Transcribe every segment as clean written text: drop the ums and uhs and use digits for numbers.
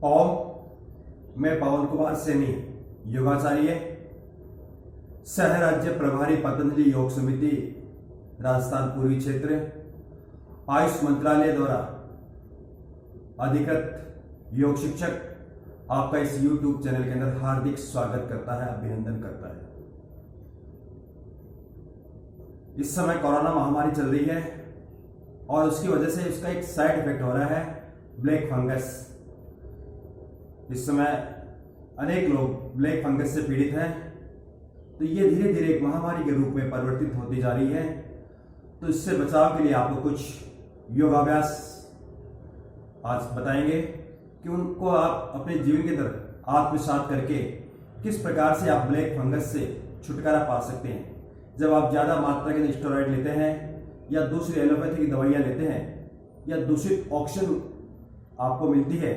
मैं पवन कुमार सैनी, योगाचार्य, सह राज्य प्रभारी पतंजलि योग समिति राजस्थान पूर्वी क्षेत्र, आयुष मंत्रालय द्वारा अधिकृत योग शिक्षक आपका इस YouTube चैनल के अंदर हार्दिक स्वागत करता है, अभिनंदन करता है। इस समय कोरोना महामारी चल रही है और उसकी वजह से उसका एक साइड इफेक्ट हो रहा है, ब्लैक फंगस। इस समय अनेक लोग ब्लैक फंगस से पीड़ित हैं, तो ये धीरे धीरे एक महामारी के रूप में परिवर्तित होती जा रही है। तो इससे बचाव के लिए आपको कुछ योगाभ्यास आज बताएंगे कि उनको आप अपने जीवन के अंदर आत्मसात करके किस प्रकार से आप ब्लैक फंगस से छुटकारा पा सकते हैं। जब आप ज़्यादा मात्रा के स्टेरॉइड लेते हैं या दूसरी एलोपैथी की दवाइयाँ लेते हैं या दूषित ऑक्सीजन आपको मिलती है,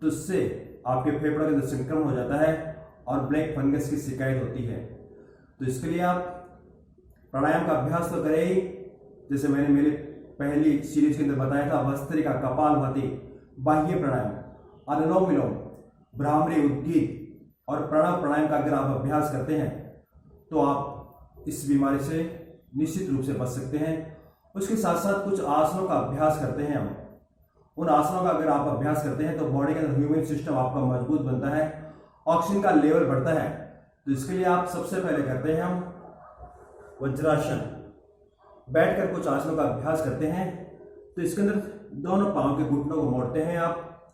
तो इससे आपके फेफड़ों के अंदर संक्रमण हो जाता है और ब्लैक फंगस की शिकायत होती है। तो इसके लिए आप प्राणायाम का अभ्यास तो करें ही, जैसे मैंने मेरे पहली सीरीज के अंदर बताया था, भस्त्रिका, कपालभाति, बाह्य प्राणायाम, अनुलोम विलोम, भ्रामरी, उद्गीत और प्रणव प्राणायाम का अगर आप अभ्यास करते हैं तो आप इस बीमारी से निश्चित रूप से बच सकते हैं। उसके साथ साथ कुछ आसनों का अभ्यास करते हैं हम। उन आसनों का अगर आप अभ्यास करते हैं तो बॉडी के अंदर ह्यूमन सिस्टम आपका मजबूत बनता है, ऑक्सीजन का लेवल बढ़ता है। तो इसके लिए आप सबसे पहले करते हैं हम वज्रासन। बैठकर कुछ आसनों का अभ्यास करते हैं। तो इसके अंदर दोनों पांव के घुटनों को मोड़ते हैं आप,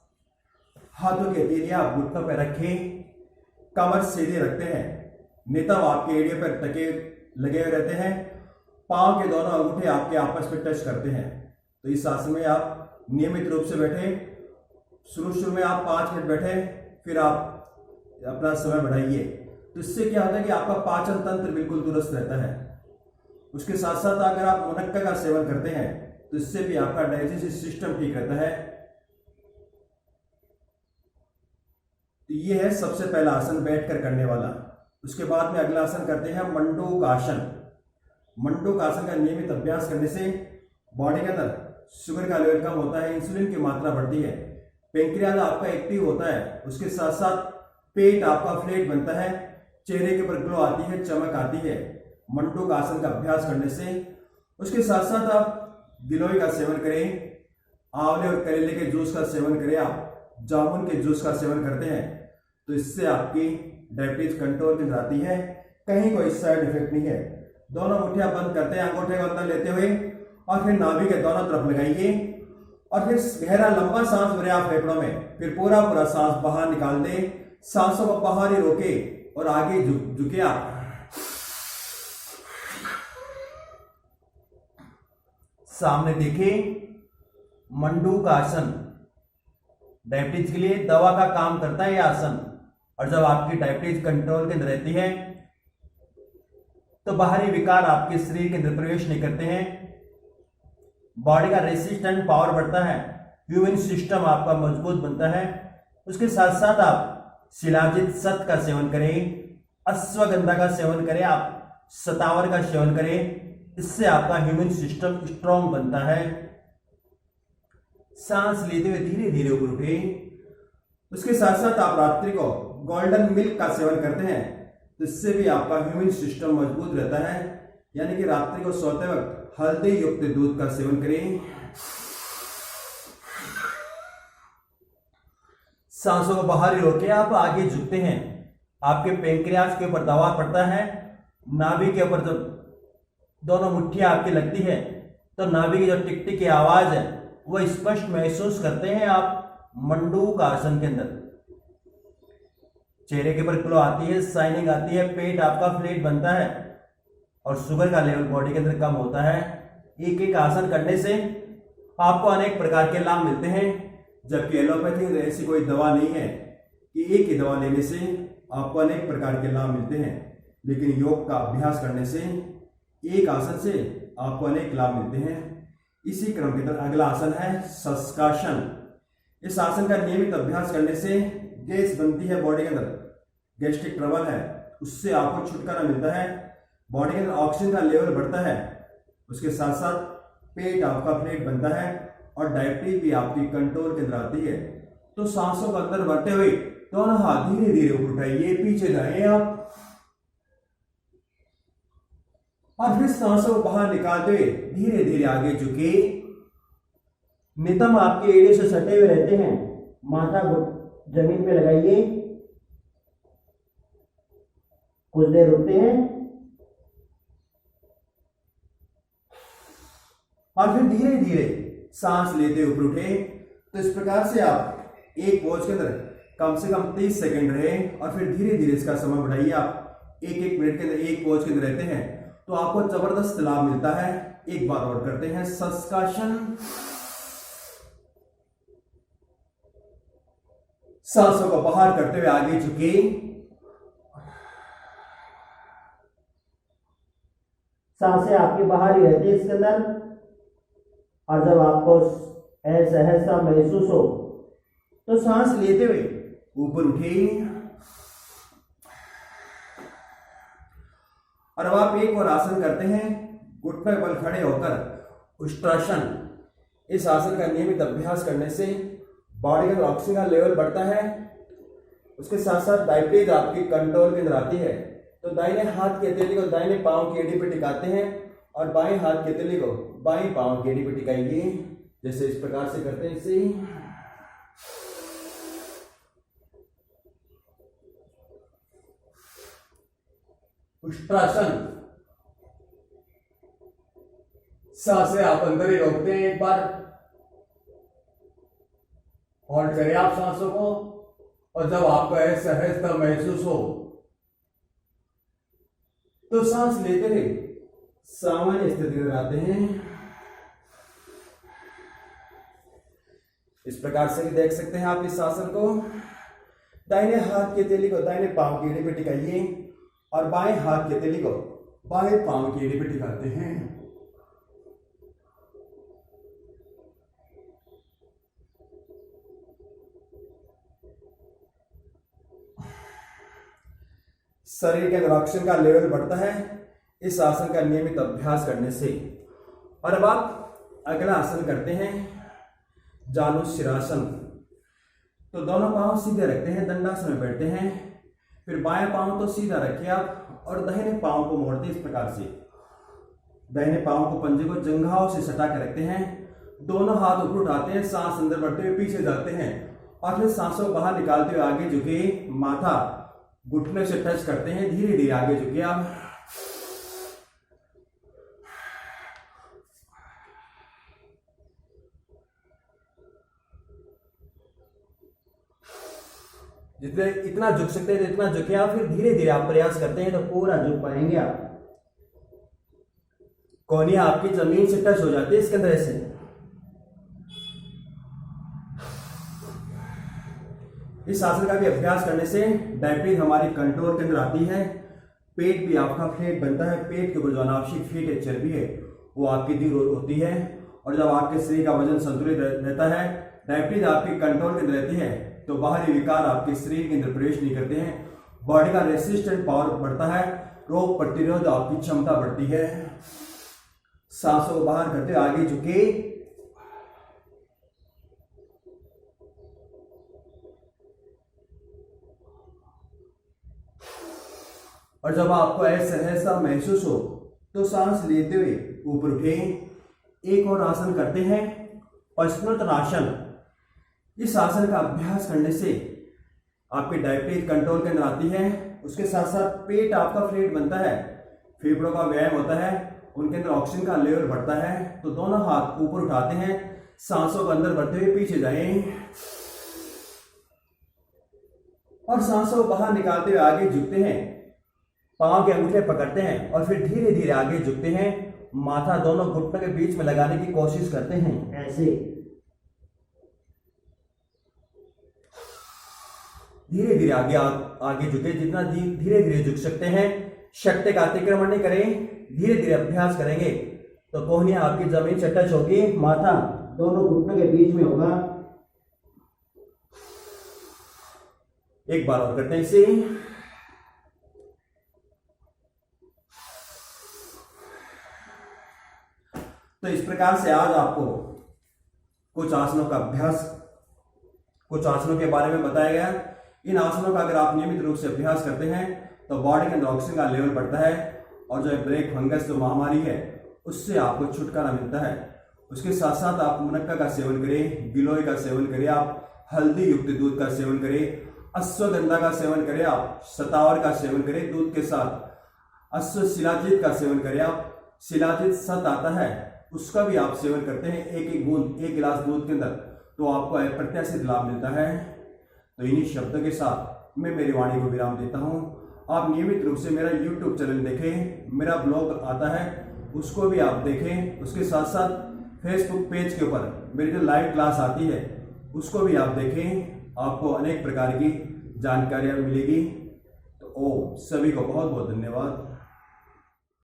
हाथों की हथेलियां आप घुटनों पर रखें, कमर सीधे रखते हैं, नितंब आपके एड़ियों पर टके लगे हुए रहते हैं, पांव के दोनों अंगूठे आपके आपस में टच करते हैं। तो इस आसन में आप नियमित रूप से बैठे। शुरू में आप 5 मिनट बैठे, फिर आप अपना समय बढ़ाइए। तो इससे क्या होता है कि आपका पाचन तंत्र बिल्कुल दुरुस्त रहता है। उसके साथ साथ अगर आप मुनक्का का सेवन करते हैं तो इससे भी आपका डाइजेस्टिव सिस्टम ठीक रहता है। तो ये है सबसे पहला आसन बैठकर करने वाला। उसके बाद में अगला आसन करते हैं मंडूक आसन। मंडूक आसन का नियमित अभ्यास करने से बॉडी के अंदर शुगर का लेवल कम होता है, इंसुलिन की मात्रा बढ़ती है, पेंक्रियाज आपका एक्टिव होता है। उसके साथ साथ पेट आपका फ्लैट बनता है, चेहरे के ऊपर ग्लो आती है, चमक आती है मंडूक आसन का अभ्यास करने से। उसके साथ साथ आप गिलोय का सेवन करें, आंवले और करेले के जूस का सेवन करें, आप जामुन के जूस का सेवन करते हैं तो इससे आपकी डायबिटीज कंट्रोल में आती है, कहीं कोई साइड इफेक्ट नहीं है। दोनों मुठ्ठियां बंद करते हैं, अंगूठे को अंदर लेते हुए, और फिर नाभि के दोनों तरफ लगाइए और फिर गहरा लंबा सांस भरे आप फेफड़ों में, फिर पूरा सांस बाहर निकाल दें। सांसों को बाहर ही रोके और आगे झुके आप। सामने देखें, मंडूक आसन डायबिटीज के लिए दवा का काम करता है ये आसन। और जब आपकी डायबिटीज कंट्रोल के अंदर रहती है तो बाहरी विकार आपके शरीर के अंदर प्रवेश नहीं करते हैं, बॉडी का रेसिस्टेंट पावर बढ़ता है, ह्यूमन सिस्टम आपका मजबूत बनता है। उसके साथ साथ आप शिलाजित शत का सेवन करें, अश्वगंधा का सेवन करें, आप शतावर का सेवन करें, इससे आपका ह्यूमन सिस्टम स्ट्रांग बनता है। सांस लेते हुए धीरे धीरे ऊपर उठे। उसके साथ साथ आप रात्रि को गोल्डन मिल्क का सेवन करते हैं तो इससे भी आपका ह्यूमन सिस्टम मजबूत रहता है। यानी कि रात्रि को सोते वक्त हल्दी युक्त दूध का सेवन करें। सांसों को बाहर ही रोके आप आगे झुकते हैं। आपके पेंक्रियाज के ऊपर दबाव पड़ता है, नाभि के ऊपर जब दोनों मुट्ठियां आपकी लगती है तो नाभि की जो टिक टिक की आवाज है वो स्पष्ट महसूस करते हैं आप मंडूक आसन के अंदर। चेहरे के ऊपर ग्लो आती है, शाइनिंग आती है, पेट आपका फ्लैट बनता है और शुगर का लेवल बॉडी के अंदर कम होता है। एक एक आसन करने से आपको अनेक प्रकार के लाभ मिलते हैं, जबकि एलोपैथी में ऐसी कोई दवा नहीं है कि एक ही दवा लेने से आपको अनेक प्रकार के लाभ मिलते हैं। लेकिन योग का अभ्यास करने से एक आसन से आपको अनेक लाभ मिलते हैं। इसी क्रम के अंदर अगला आसन है शस्कासन। इस आसन का नियमित अभ्यास करने से गैस बनती है बॉडी के अंदर, गैस्ट्रिक ट्रबल है, उससे आपको छुटकारा मिलता है, बॉडी के अंदर ऑक्सीजन का लेवल बढ़ता है। उसके साथ साथ पेट आपका फ्लैट बनता है और डायबिटीज भी आपकी कंट्रोल के अंदर आती है। तो सांसों को अंदर भरते हुए दोनों हाथ धीरे धीरे ऊपर उठाइए, पीछे जाए आप, और फिर सांसों को बाहर निकालते हुए धीरे धीरे आगे झुके। नितंब आपके एड़े से सटे हुए रहते हैं, माथा जमीन पे लगाइए, कुछ देर रुकते हैं और फिर धीरे धीरे सांस लेते ऊपर उठे। तो इस प्रकार से आप एक पोज के अंदर कम से कम 30 सेकंड रहे और फिर धीरे धीरे इसका समय बढ़ाइए। आप एक एक मिनट के अंदर एक पोज के अंदर रहते हैं तो आपको जबरदस्त लाभ मिलता है। एक बार और करते हैं शस्कासन। सांसों को बाहर करते हुए आगे झुके, सांसें आपकी बाहर ही रहती है इसके अंदर। और जब आपको असहजता महसूस हो तो सांस लेते हुए ऊपर उठे और अब आप एक और आसन करते हैं, घुटने बल खड़े होकर उष्ट्रासन। इस आसन का नियमित अभ्यास करने से बॉडी का ऑक्सीजन का लेवल बढ़ता है, उसके साथ साथ डायबिटीज आपकी कंट्रोल के अंदर आती है। तो दाहिने हाथ की हथेली को दाहिने पांव की एड़ी पर टिकाते हैं और बाएं हाथ की हथेली को बाएं पांव की एड़ी पर टिकाइए, जैसे इस प्रकार से करते हैं। इसे उष्ट्रासन। सांसें आप अंदर ही रोकते हैं, एक बार होल्ड करें आप सांसों को, और जब आपको असहजता महसूस हो तो सांस लेते रहे सामान्य स्थिति में आते हैं। इस प्रकार से देख सकते हैं आप इस आसन को। दाहिने हाथ की हथेली को दाहिने पांव की एड़ी पे टिकाइए और बाएं हाथ की हथेली को बाएं पांव की एड़ी पे टिकाते हैं। शरीर के अंदर ऑक्सीजन का लेवल बढ़ता है इस आसन का नियमित अभ्यास करने से। और अब आप अगला आसन करते हैं, जानुशिरासन। तो दोनों पांव सीधे रखते हैं, दंडासन में बैठते हैं, फिर बाएं पांव तो सीधा रखिए आप और दाहिने पांव को मोड़ते इस प्रकार से। दाहिने पांव को पंजे को जंघाओं से सटा के रखते हैं, दोनों हाथ ऊपर उठाते हैं, सांस अंदर बढ़ते हुए पीछे जाते हैं और फिर सांसों को बाहर निकालते हुए आगे झुके, माथा घुटने से टच करते हैं, धीरे धीरे आगे झुके आप। जितने इतना झुक सकते हैं इतना झुके आप, फिर धीरे धीरे आप प्रयास करते हैं तो पूरा झुक पाएंगे आप। कोहनियां आपकी जमीन से टच हो जाती है इसके अंदर ऐसे। इस आसन का भी अभ्यास करने से डायबिटीज हमारी कंट्रोल के अंदर आती है, पेट भी आपका फ्लैट बनता है, पेट के ऊपर जो अनावश्यक फैट है, चर्बी है, वो आपकी दूर होती है। और जब आपके शरीर का वजन संतुलित रहता है, डायबिटीज आपकी कंट्रोल के अंदर रहती है, तो बाहरी विकार आपके शरीर के अंदर प्रवेश नहीं करते हैं, बॉडी का रेसिस्टेंट पावर बढ़ता है, रोग प्रतिरोध आपकी क्षमता बढ़ती है। सांसों को बाहर करते आगे झुके, और जब आपको असहजता महसूस हो तो सांस लेते हुए ऊपर उठे। एक और आसन करते हैं, पश्चिमोत्तानासन। इस आसन का अभ्यास करने से आपकी डायबिटीज कंट्रोल के अंदर आती है, उसके साथ साथ पेट आपका फ्लैट बनता है, फेफड़ों का व्यायाम होता है, उनके अंदर ऑक्सीजन का लेवल बढ़ता है। तो दोनों हाथ ऊपर उठाते हैं, सांसों को अंदर भरते हुए पीछे जाएं और सांसों को बाहर निकालते हुए आगे झुकते हैं, पांव के अंगूठे पकड़ते हैं और फिर धीरे धीरे आगे झुकते हैं, माथा दोनों घुटनों के बीच में लगाने की कोशिश करते हैं ऐसे। धीरे धीरे आगे झुके, जितना धीरे धीरे झुक सकते हैं। शक्ति का अतिक्रमण नहीं करें, धीरे धीरे अभ्यास करेंगे तो कोहनियां आपकी जमीन से टच होगी, माथा दोनों घुटनों के बीच में होगा। एक बार और करते हैं इसे। तो इस प्रकार से आज आपको कुछ आसनों का अभ्यास, कुछ आसनों के बारे में बताया गया। इन आसनों का अगर आप नियमित रूप से अभ्यास करते हैं तो बॉडी के अंदर ऑक्सीजन का लेवल बढ़ता है और जो ब्लैक फंगस जो महामारी है उससे आपको छुटकारा मिलता है। उसके साथ साथ आप मुनक्का का सेवन करें, गिलोय का सेवन करें, आप हल्दी युक्त दूध का सेवन करें, अश्वगंधा का सेवन करें, आप शतावर का सेवन करें दूध के साथ, अश्वशिलाजीत का सेवन करें आप, शिलाजीत सत आता है उसका भी आप सेवन करते हैं एक बूंद 1 गिलास दूध के अंदर, तो आपको अप्रत्याशित लाभ मिलता है। तो इन्हीं शब्दों के साथ मैं मेरी वाणी को विराम देता हूँ। आप नियमित रूप से मेरा YouTube चैनल देखें, मेरा ब्लॉग आता है उसको भी आप देखें, उसके साथ साथ फेसबुक पेज के ऊपर मेरी जो लाइव क्लास आती है उसको भी आप देखें, आपको अनेक प्रकार की जानकारियाँ मिलेगी। तो सभी को बहुत बहुत धन्यवाद।